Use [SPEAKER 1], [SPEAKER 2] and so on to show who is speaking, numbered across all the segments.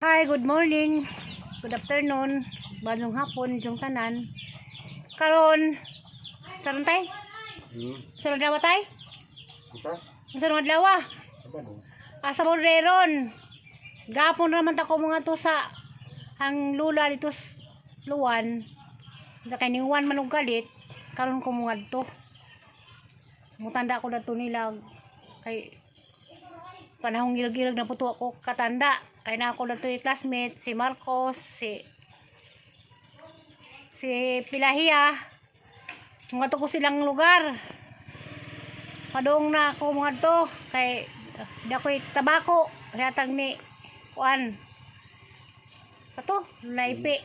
[SPEAKER 1] Hi, good morning. Good afternoon. Bagong hapon yung tanan. Karon, tay? Sunod dawa tay? Sunod dawa. Asa mo reron? Gapon naman ta ko mga to sa ang lula dito luwan. Sa kay ning manug galit karon ko mga to. Mutanda ko na to nila kay panahong gilag-gilag na puto ako katanda. Kaya na ako na ito yung classmate, si Marcos, si Pilahia. Mga to ko silang lugar. Padong na ako mga to. Kaya dakoy tabako. Hatag ni Kuan. Pato, laipi.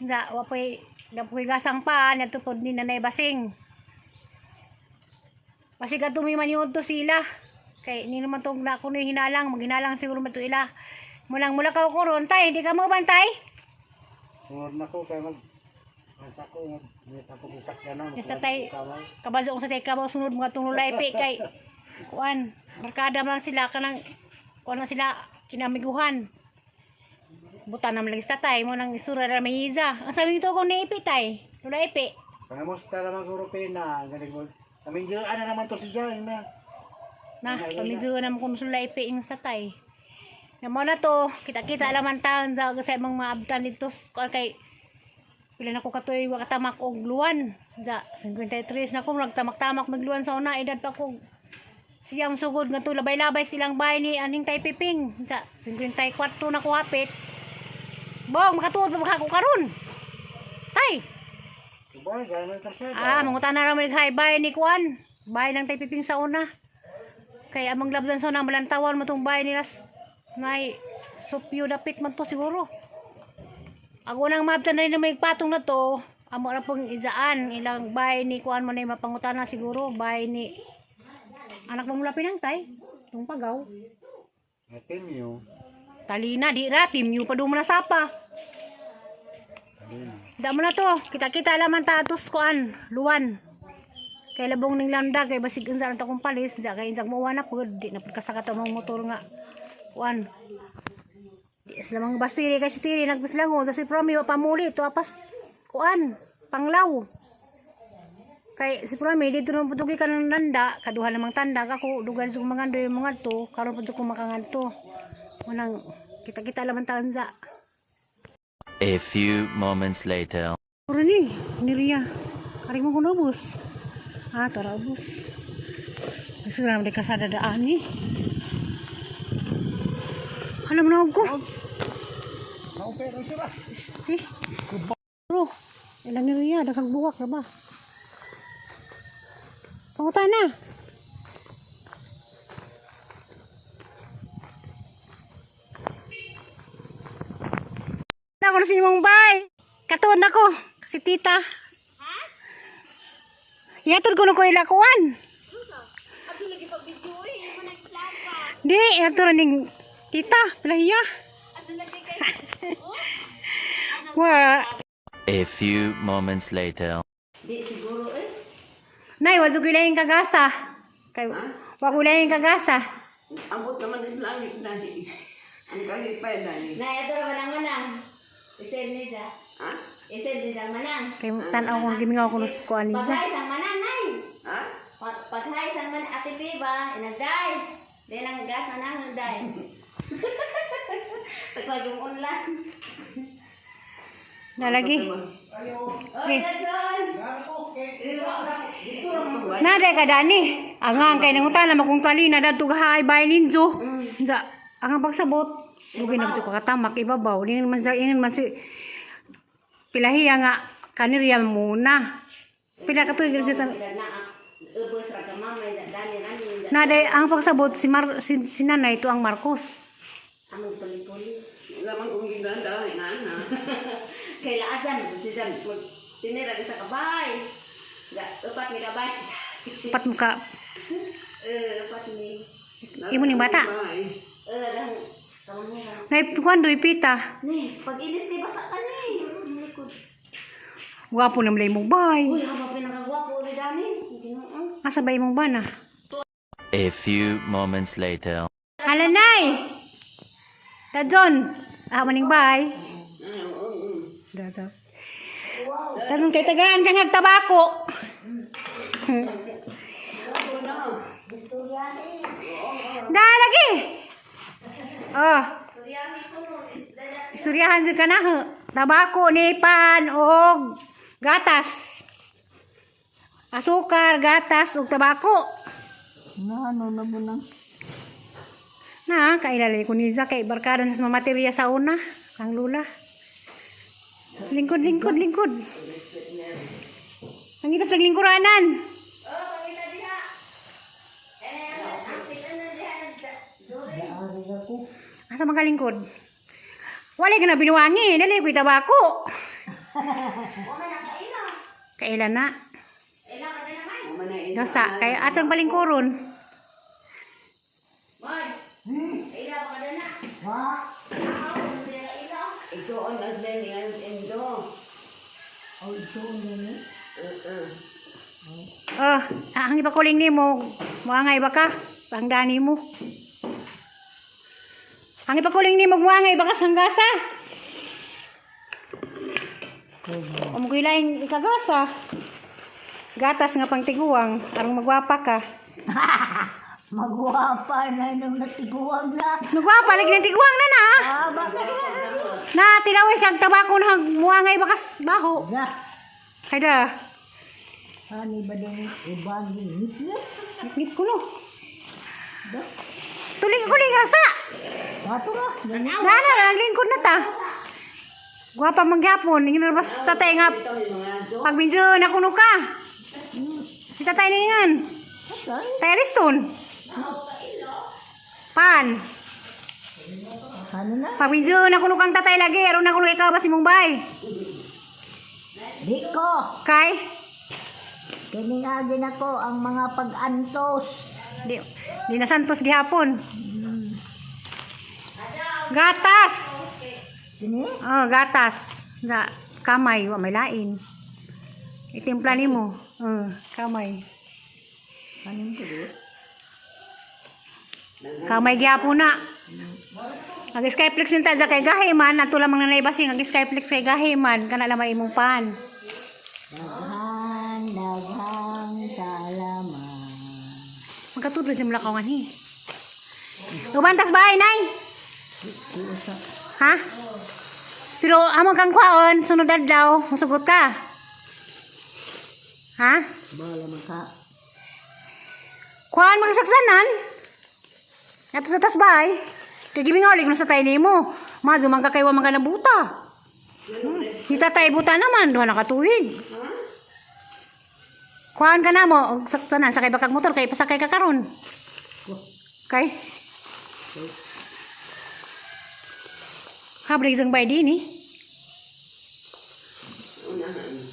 [SPEAKER 1] Hindi, wapoy gasang pa. Nato po ni Nanay Basing. Kasi katumiman yun to sila. Kay ni naman tong na kuno hinalang, maghinalang siguro mato ila. Mula ka ko ron tay, di ka mo bantay?
[SPEAKER 2] Sunod na ko kay ako isak ganon.
[SPEAKER 1] Sa tay kabazo sa tay kabaw sunod mga tong laipi kay kuan, barkada man sila kanang kuan na sila kinamiguhan. Buta na lagi sa tay mo nang isura ra mayiza. Ang sabi nito ko naipi tay, laipi.
[SPEAKER 2] Pangamusta naman ko Rupena, galing mo. Kaming ana naman to si Jan
[SPEAKER 1] na pamidyo naman kung sulay piing sa tay. Namo na to, kita-kita alaman taon sa mga maabtan dito kay pila na ko katoy wa katamak og luwan. Sa 53 na ko nagtamak-tamak magluwan sa una edad pa ko. Siyam sugod nga to labay-labay silang bahay ni aning tay piping. Sa 54 na ko hapit. Bong makatuod pa ko karon. Tay. Mangutan na ra mig hay bahay ni Kuan. Bahay ng tay piping sa una. Kaya amang labdan sa nang malantawan mo tong bahay nila may supyo dapit man to siguro. Ako nang mabtan na may patong na to, amo ra pong izaan ilang bahay ni Kuan mo na mapangutana siguro bahay ni anak mo mula pinang tay, tong pagaw.
[SPEAKER 2] Timyo.
[SPEAKER 1] Talina di ra timyo pa do mo na sapa.
[SPEAKER 2] Talina.
[SPEAKER 1] Da mo na to, kita-kita laman ta atos Kuan, luwan. Kay labong ning landa kay basig unsa ta kong palis da kay insag mo na pud di na pud kasaka to mga motor nga kuan di sila mga bastiri kay si tiri nagpuslango si Promi wa pamuli to apas kuan panglaw kay si Promi dito nang putugi kan landa kaduha namang tanda kako dugan sa mangandoy mga to karon pud ko makangadto manang kita-kita laman taon sa.
[SPEAKER 3] A few moments later.
[SPEAKER 1] Ora ni Ria kari mo kuno bus. Tarabus. Kasi naman di kasada daan ni. Alam na ako. Isti. Bro. Ilang ni Ria. Dagang buwak na ba? Pangutan na. Ako na sa imong bay. Katuon ako. Si tita. Yatod ko na ko ilakuan. Ato lagi pag video eh, mo nagplaka. Di, yato ning tita, Pilahia. Ato lagi kay. Wa.
[SPEAKER 3] A few moments later.
[SPEAKER 4] Di siguro eh.
[SPEAKER 1] Nay, wala ko yung kagasa. Kay wa ko yung kagasa.
[SPEAKER 4] Ambot naman is langit na di. Ang kalipay na ni. Nay, ato ra manang. Isend ni ja. Ha? Isend ni ja manang.
[SPEAKER 1] Kay tan-aw ko gimingaw ko nus ko ani ja.
[SPEAKER 4] Paghay sang manang nay. Ha? Paghay sang man ate Piba, inagday. Di nang gasa nang inagday. Pagpag yung online.
[SPEAKER 1] Nalagi.
[SPEAKER 4] Oy, Dazon.
[SPEAKER 1] Nade ka dani. Angang kay nangutan na makong talina dadto gahay bay ninjo. Ja, ang pagsabot. Lugi na ko katamak ibabaw. Ingin man si Pilahia nga kanirya muna. Pila ka tuig sa Nade ang pagsabot si nanay to ang Marcos.
[SPEAKER 4] Among puli-puli. Lamang kung gindanda inana. Kaila ajan si Jan tinira sa kabay. Upat ni kabay.
[SPEAKER 1] Pat muka.
[SPEAKER 4] Upat ni.
[SPEAKER 1] Imo ning bata.
[SPEAKER 4] Lang
[SPEAKER 1] Nay kuan doy pita.
[SPEAKER 4] ni pag inis ni basa ka ni.
[SPEAKER 1] Gwapo na mlay mo bay.
[SPEAKER 4] Uy, haba pinakagwapo ni Dani.
[SPEAKER 1] Asa bay mo ba na?
[SPEAKER 3] A few moments later.
[SPEAKER 1] Hala nay. Dadon. Maning bay. Dadon. Dadon kay tagaan kang tabako. Dah lagi. Oh. Istoryahan sa kana tabako ni pan og gatas. Asukar, gatas ug tabako.
[SPEAKER 4] Ano na mo nang?
[SPEAKER 1] Na, kailali ko ni kay barkada na sa mga materya sa una. Ang lula. Lingkod. Ang kita sa lingkuranan. Asa mga lingkod? Wala ka na binuwangi. Dali ko tabako. Kailan na? Dosa, kay atang palingkuron.
[SPEAKER 4] Isuon as din ang endo.
[SPEAKER 1] Ang ipakuling ni mo, muangay ba ka? Pangdani mo. Ang ipakuling ni mo, muangay ba ka sanggasa? Umukoy laing ikagasa. Gatas nga pang tiguang, arang magwapa ka.
[SPEAKER 4] Magwapa na nung natiguang na.
[SPEAKER 1] Magwapa, lagi ng tiguang na na.
[SPEAKER 4] Bakit
[SPEAKER 1] Na, tilaway siyang tabako na muangay ba kas baho.
[SPEAKER 4] na?
[SPEAKER 1] Kaya
[SPEAKER 4] Sani ba din ibang
[SPEAKER 1] ngit ko no. Tuling asa.
[SPEAKER 4] Bato na.
[SPEAKER 1] Na, lingkod na ta. Gwapa mangyapon, ingin na bas tatay nga. Pagbinjo na kuno ka. Si tatay na ingan. Tay Ariston. Pan.
[SPEAKER 4] Ano na?
[SPEAKER 1] Pagbinjo na kuno kang tatay lagi. Aron na kuno ikaw ba si Mumbai.
[SPEAKER 4] Diko.
[SPEAKER 1] Kay?
[SPEAKER 4] Kiningagin ako ang mga pag-antos.
[SPEAKER 1] Di na santos gihapon. Gatas.
[SPEAKER 4] Sini?
[SPEAKER 1] Oh, gatas. Sa kamay, wa may lain. Itimpla nimo. Kamay.
[SPEAKER 4] Kanin ko doon?
[SPEAKER 1] Kamay gihapon na. Nag-skyflex yung tadya kay gahiman. Ato lamang na naibasing. Nag-skyflex kay gahiman. Kana lamang imong pan.
[SPEAKER 4] Daghang salamat.
[SPEAKER 1] Magkatudlo si mulakaw nga ni. Tubantas bahay, nay? Ha? Pero amang kang kwaon, sunod adlaw, masugot ka. Ha?
[SPEAKER 4] Bala man ka.
[SPEAKER 1] Kuhaan magsaksanan. Ato sa tasbay. Kaya gibingalig na sa tayo nimo. Madyo man kakaywa mga nabuta. Si tatay buta naman, doon nakatuig. Kuhaan ka na mo, saksanan, sakay bakag motor, kay pasakay ka karon. Kay? Habrig isang bay din eh.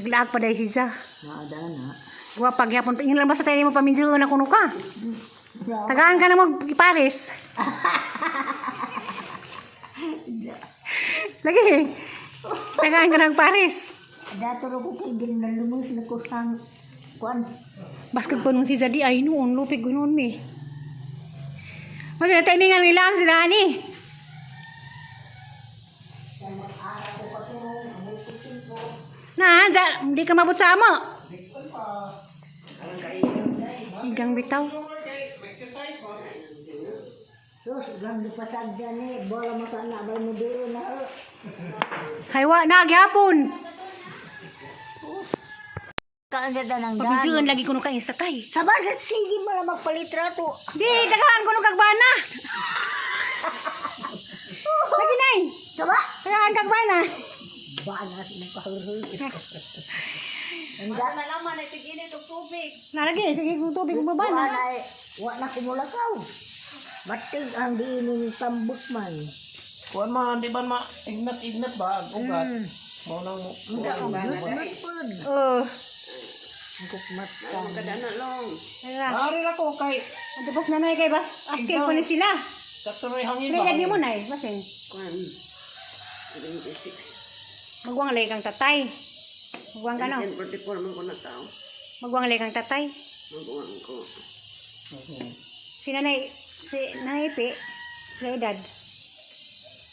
[SPEAKER 1] Naglaag pa dahil siya.
[SPEAKER 4] Naada na.
[SPEAKER 1] Guwapag yapon, ingin lang ba sa tayo mo paminsil na kuno ka? Tagaan ka na mag-Paris. Lagi eh. Tagaan ka na mag-Paris.
[SPEAKER 4] Dato ro ko kay ginalumos na ko sang kuan.
[SPEAKER 1] Baskag pa nun si Zadi ay noon, lupig ko noon mi. Mati na timingan nila ang sila ni. Na, hindi ka mabot sa amo. Igang bitaw.
[SPEAKER 4] Sus, gang dipasag dyan eh. Bola mo sa nabay mo dito na.
[SPEAKER 1] Haywa na, gyapon.
[SPEAKER 4] Kaanda ng
[SPEAKER 1] Pabidyoan lagi ko nung kain sa tay.
[SPEAKER 4] Sabah sa sige mo na magpalitrato.
[SPEAKER 1] Di, dagahan ko nung kagbana. Lagi nay.
[SPEAKER 4] Sabah?
[SPEAKER 1] Dagahan kagbana.
[SPEAKER 4] Bana ng kahuruy.
[SPEAKER 1] Na lagi, sige kung tubig kong babana.
[SPEAKER 4] Wa na kumulakaw. Batig ang diining tambok man.
[SPEAKER 2] Kuan man, di ba ignat ba? Ugat. Mau nang
[SPEAKER 4] Kukmat ka.
[SPEAKER 2] Ari ra ko kay
[SPEAKER 1] Tapos nanay kay bas, asking ko ni sila.
[SPEAKER 2] katuloy hangin
[SPEAKER 1] May
[SPEAKER 2] ba?
[SPEAKER 1] lagi mo na eh, basin. Magwang lay kang tatay. Magwang ka no?
[SPEAKER 4] 44 man ko na tao.
[SPEAKER 1] Magwang lay kang tatay.
[SPEAKER 4] Magbuwang ko.
[SPEAKER 1] Si nanay Pi, sa edad.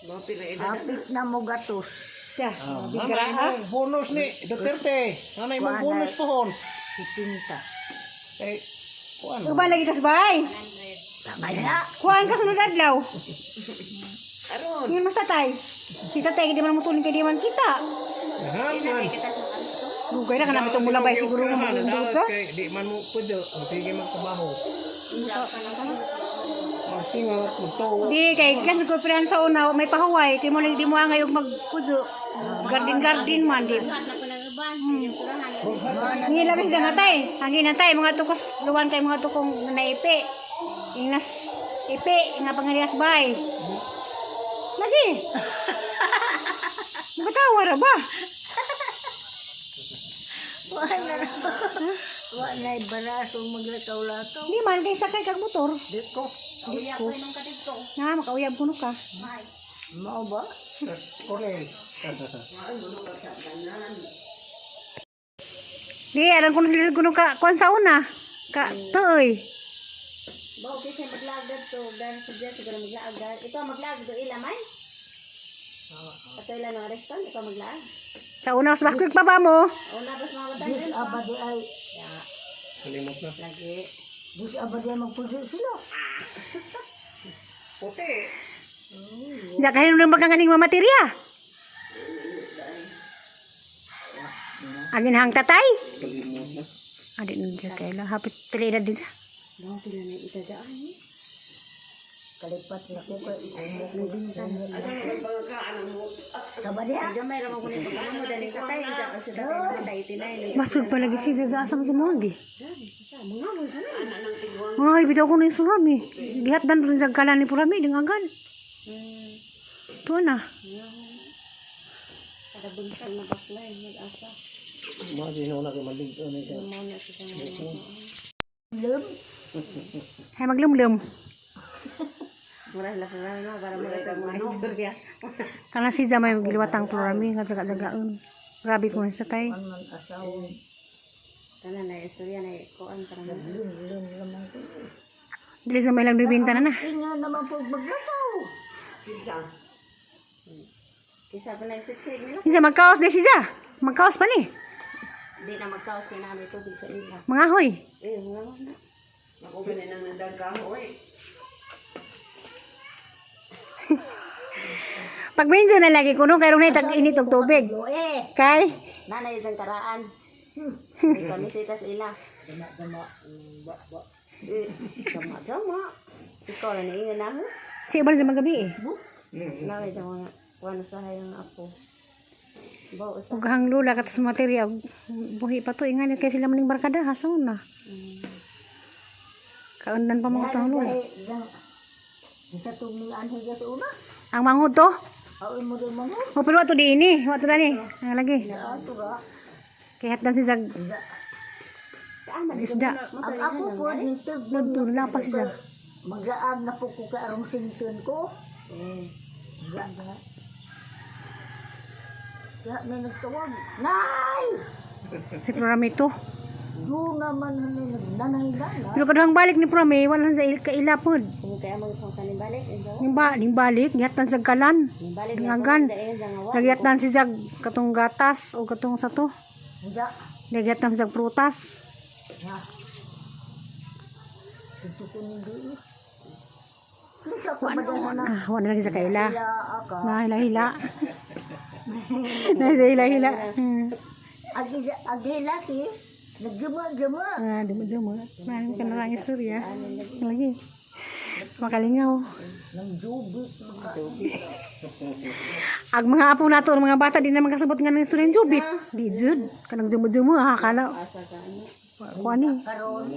[SPEAKER 4] Mga pinaida.
[SPEAKER 5] Hapit na mo gatos.
[SPEAKER 1] Siya.
[SPEAKER 2] Nanay mo bonus ni Duterte. Nanay mo bonus pohon.
[SPEAKER 5] Itinta.
[SPEAKER 2] Eh, kuan.
[SPEAKER 1] Uban lagi tas bay.
[SPEAKER 5] Tama na.
[SPEAKER 1] Kuan ka sunod adlaw.
[SPEAKER 4] Aron.
[SPEAKER 1] Ngayon mas tatay. Si tatay hindi man mutulin kay di man kita.
[SPEAKER 2] Haman.
[SPEAKER 4] Kita sa Aristo.
[SPEAKER 1] Dugay na kanami itong mulabay siguro ng mga indot ka.
[SPEAKER 2] Di man mo pwede. Sige magtrabaho. Masingat, magtuwa.
[SPEAKER 1] Di kay kan ko piran sa una may pahuway di mo angay og magpudo. Garden man di. Ni labis da natay. Hangin natay mga tukos luwan kay mga tukong naipi. Ingnas ipi nga pangarias bay. Lagi. Batawa ra ba?
[SPEAKER 5] Wala baraso maglakaw-lakaw.
[SPEAKER 1] Di man kay sakay kag motor.
[SPEAKER 5] Dito.
[SPEAKER 4] Uya ko nung kadito.
[SPEAKER 1] Na makauyab kuno ka.
[SPEAKER 5] Mao ba?
[SPEAKER 2] Correct.
[SPEAKER 1] Di aran kuno sila kuno ka kuan sa una. Ka tuoy.
[SPEAKER 4] Bao kasi maglagad to. Dahil sa Diyos siguro maglagad. Ito maglagad to ilamay. Ato ilan ng restaurant. Ito maglagad.
[SPEAKER 1] Sa una mas bakit pa ba mo?
[SPEAKER 4] Una bas mga batay
[SPEAKER 5] Bus
[SPEAKER 4] din.
[SPEAKER 5] abadi ay.
[SPEAKER 2] Kalimot na.
[SPEAKER 4] Lagi.
[SPEAKER 5] Bus abadi ay magpuso sila.
[SPEAKER 2] Puti.
[SPEAKER 1] Hindi kahit nung magkanganing mamaterya. Agin hang tatay. Adi nun siya kaila. Hapit talida din siya.
[SPEAKER 4] Bao pila na itadaan ni.
[SPEAKER 5] Kalipat na ko kay umok ni bintan.
[SPEAKER 4] Ano magpagkaan mo.
[SPEAKER 5] Kabadi ha.
[SPEAKER 4] Diyan may ramang kunin pag ano mo dali katay. Diyan kasi dati mga tayo tinay.
[SPEAKER 1] Masug pa lagi siya sa asang si Mogi.
[SPEAKER 4] Mga mo sana. Anak ng tigwang.
[SPEAKER 1] Mga ibitaw ko na yung surami. Gihat dan rin sa kalan ni Purami. Dengagan. Tuwa na.
[SPEAKER 4] Kada bunsag na baklay. Mag-asa.
[SPEAKER 2] Imagine na kay malig ano siya.
[SPEAKER 4] Mau na siya mga.
[SPEAKER 5] Lum.
[SPEAKER 1] Hay maglumlum.
[SPEAKER 4] Murah lah na para mereka mga istorya.
[SPEAKER 1] Karena si Jamay giliwatang Purami. Kajaga-jagaun. Grabe ko sa tay.
[SPEAKER 5] Ang asawa.
[SPEAKER 4] Kana na istorya na koan para na.
[SPEAKER 5] Lum naman ko.
[SPEAKER 1] Dili sa may lang bibinta na na.
[SPEAKER 5] Tingnan naman po maglakaw.
[SPEAKER 4] Kisa. Kisa pa na siksik nila.
[SPEAKER 1] Isa magkaos di siya. Magkaos pa ni.
[SPEAKER 4] Di na magkaos kay namin tubig sa ila.
[SPEAKER 1] Mga hoy.
[SPEAKER 4] Mga na. Makuha na nang nadagkaho eh.
[SPEAKER 1] Pag minsan na lagi kuno kay ron tag init og tubig. Kay
[SPEAKER 4] Nanay isang karaan. May kamisita sa ila. Dama. Ikaw na niingan na ho.
[SPEAKER 1] si ibal sa magabi eh.
[SPEAKER 4] Naway sa mga kuwan sa hayang apo. Bao sa.
[SPEAKER 1] Ug hang lula katos materya buhi pa to ingan kay sila maning barkada haso na. Kaundan pa mga tong lula.
[SPEAKER 5] Isa tumilaan higa sa una.
[SPEAKER 1] Ang manghud to.
[SPEAKER 5] Awin mo rin mga.
[SPEAKER 1] O pero wato di ini, wato dani. Ang lagi.
[SPEAKER 5] Ato ka.
[SPEAKER 1] Kay hatdan si Zag isda.
[SPEAKER 5] Ang ako po dito.
[SPEAKER 1] Nagtulo na pa si Zag.
[SPEAKER 5] Mag-aab na po ko ka arong sington ko. Ga. Ya, may nagtawag. Nay!
[SPEAKER 1] Si Purami to.
[SPEAKER 5] Doon naman nanay na.
[SPEAKER 1] Pero kadang balik ni Purami wala sa kaila pod.
[SPEAKER 4] Kung kaya magpangkanin balik.
[SPEAKER 1] Ning balik gihatdan sa kalan.
[SPEAKER 4] Balik
[SPEAKER 1] Dingagan.
[SPEAKER 4] dahil sa ngawa.
[SPEAKER 1] Nagihatdan si Zag katong gatas o katong sa to.
[SPEAKER 5] Ga.
[SPEAKER 1] Nagihatdan sa prutas.
[SPEAKER 5] Ya. Ito ko hindi. Kisa ko ba na?
[SPEAKER 1] Wala lagi sa kaila.
[SPEAKER 5] Kaya ako.
[SPEAKER 1] Nahila-hila. Nahila-hila.
[SPEAKER 5] Agila si. Nagjuma-juma.
[SPEAKER 1] Demo-demo. Maraming ka na lang istorya. Lagi. Makalingaw.
[SPEAKER 5] Nang jubit.
[SPEAKER 1] Ag mga apo nato, mga bata di na makasabot nga ng istorya ng jubit. Di jud. Kanang demo-demo ha. Kala.
[SPEAKER 4] Asa ka ano.
[SPEAKER 1] Kuha ni.
[SPEAKER 5] Karon.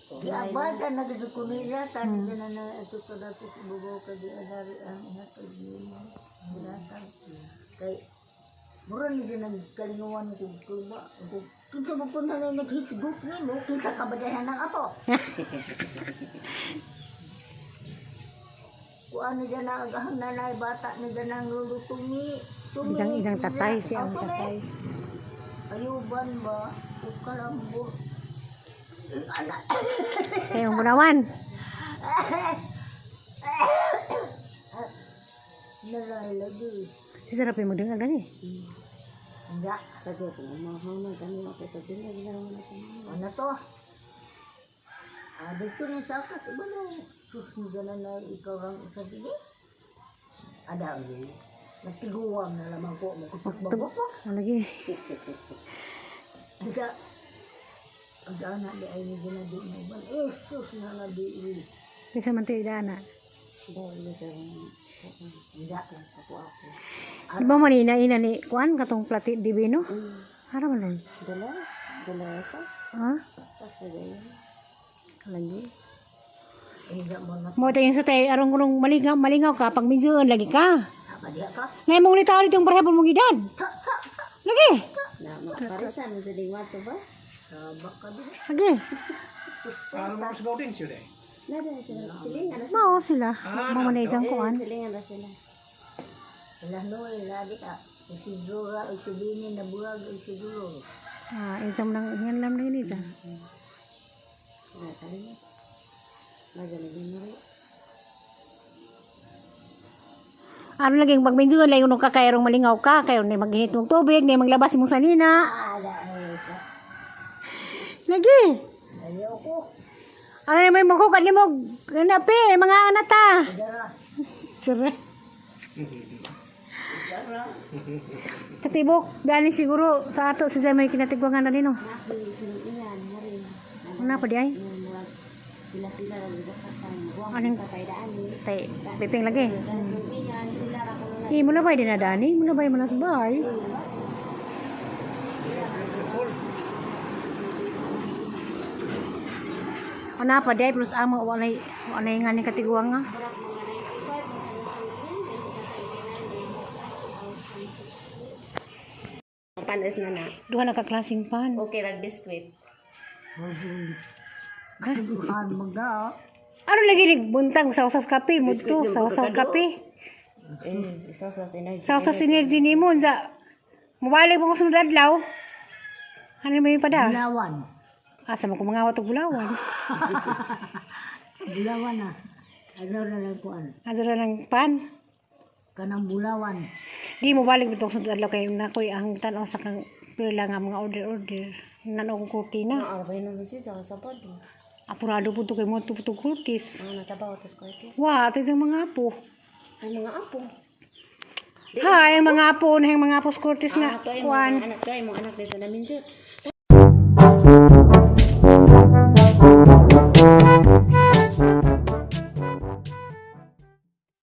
[SPEAKER 5] Si abada nagdukunila. Tani na ito ko dati si bubaw ka di adari ang inatagin. Binatang. Kay. Mura ni din nagkalingawan ko kuba. Kinsa mo po na naghisgot ni mo. Kinsa kabadahan ng apo. Kuan ni dyan na agahang nanay bata ni dyan ang lulutumi.
[SPEAKER 1] Idang tatay siya ang tatay.
[SPEAKER 5] Ayuban ba? Ukalambot. Anak.
[SPEAKER 1] Kaya ang bunawan.
[SPEAKER 5] Nalay lagi.
[SPEAKER 1] Si sarap yung magdengar gani.
[SPEAKER 5] Enggak.
[SPEAKER 4] Kasi kung umahama kami ako sa din ginawa na kami.
[SPEAKER 5] Ano to? Ada tu ni sakas ibalu. Sus ni gana na ikaw lang isa dili. Ada lagi. Natiguam na lamang ko makutok bago ko.
[SPEAKER 1] Ano lagi?
[SPEAKER 5] Ada. Ada anak di ay ni gina di na iban. Sus na na di.
[SPEAKER 1] Kasi man tayo dana.
[SPEAKER 4] Dahil sa
[SPEAKER 5] Enggak lah aku.
[SPEAKER 1] Di ba man ina ni kuan katong plati divino? Hara man lang.
[SPEAKER 4] dala sa
[SPEAKER 1] Ha?
[SPEAKER 4] tas gaya.
[SPEAKER 1] Lagi.
[SPEAKER 5] Enggak mau nak
[SPEAKER 1] Mo tayo sa tayo arong kulong malingaw ka pag minsan lagi ka.
[SPEAKER 5] apa dia kah?
[SPEAKER 1] Ngay mong litaw dito yung parehapon mong edad. Lagi.
[SPEAKER 4] Na makaparisan sa dingwato ba?
[SPEAKER 5] Sabak ka din.
[SPEAKER 1] Lagi.
[SPEAKER 2] Ano mo sa gaudin siya deh?
[SPEAKER 4] Nada sila. Silingan na
[SPEAKER 1] Mao sila. Mamanay dyan kuan.
[SPEAKER 4] silingan na sila.
[SPEAKER 5] Lah noy lagi tak. Isidora isibini na buwag isiduro.
[SPEAKER 1] Ah, exam nang yan lang na ini sa.
[SPEAKER 4] Na kali. Lagi mo rin.
[SPEAKER 1] Ano lagi pag minsan lagi nung kakayarong malingaw ka, kayo na maghinit mong tubig, na maglabas mong sanina.
[SPEAKER 5] Ada ka.
[SPEAKER 1] Lagi.
[SPEAKER 5] Ayaw ko.
[SPEAKER 1] Ano na may mangkukad ni mo, kanapi, mga anata.
[SPEAKER 5] Dara.
[SPEAKER 1] Sure. Katibok, gani siguro sa ato sa may kinatigwangan na din, no?
[SPEAKER 4] Napi silingan mo rin.
[SPEAKER 1] Ano pa di ay?
[SPEAKER 4] Sila lang basta kan. Buang
[SPEAKER 1] Anong
[SPEAKER 4] kapaidaan ni.
[SPEAKER 1] tay, piping lagi.
[SPEAKER 4] Silingan sila ra kuno.
[SPEAKER 1] Di mo na ba dinadani? Mo na ba yung manas bay? Ano pa di ay, plus amo, walay nga ni katigwang nga.
[SPEAKER 4] Panas na na.
[SPEAKER 1] Duha na kaklasing pan.
[SPEAKER 4] Okay, rag biskwit.
[SPEAKER 5] Tuhan mga.
[SPEAKER 1] Ano lagi ni buntang sausas kape mo to, sausas kape.
[SPEAKER 4] Sauce energy.
[SPEAKER 1] Sausas synergy ni mo sa mobalik mo ko sunod adlaw. Ano mo yung pada?
[SPEAKER 5] Bulawan.
[SPEAKER 1] Asa mo ko mga watog bulawan.
[SPEAKER 5] Bulawan na. Ano na lang kuan.
[SPEAKER 1] Ano na lang pan.
[SPEAKER 5] Kanang bulawan.
[SPEAKER 1] Di mo balik bitong sunod adlaw kay nakoy ang tanaw sa kang pila nga mga order. Nanong kurtina.
[SPEAKER 4] Arbay na si sa sapad.
[SPEAKER 1] Apurado po to kay mo to kurtis.
[SPEAKER 4] Natabaw tos ko ito.
[SPEAKER 1] Wah, ito yung mga apo.
[SPEAKER 4] Ay mga apo.
[SPEAKER 1] Ha, yung mga apo na yung mga apos kurtis nga.
[SPEAKER 4] Ito ay
[SPEAKER 1] Kuan.
[SPEAKER 4] mga anak dito na minjot.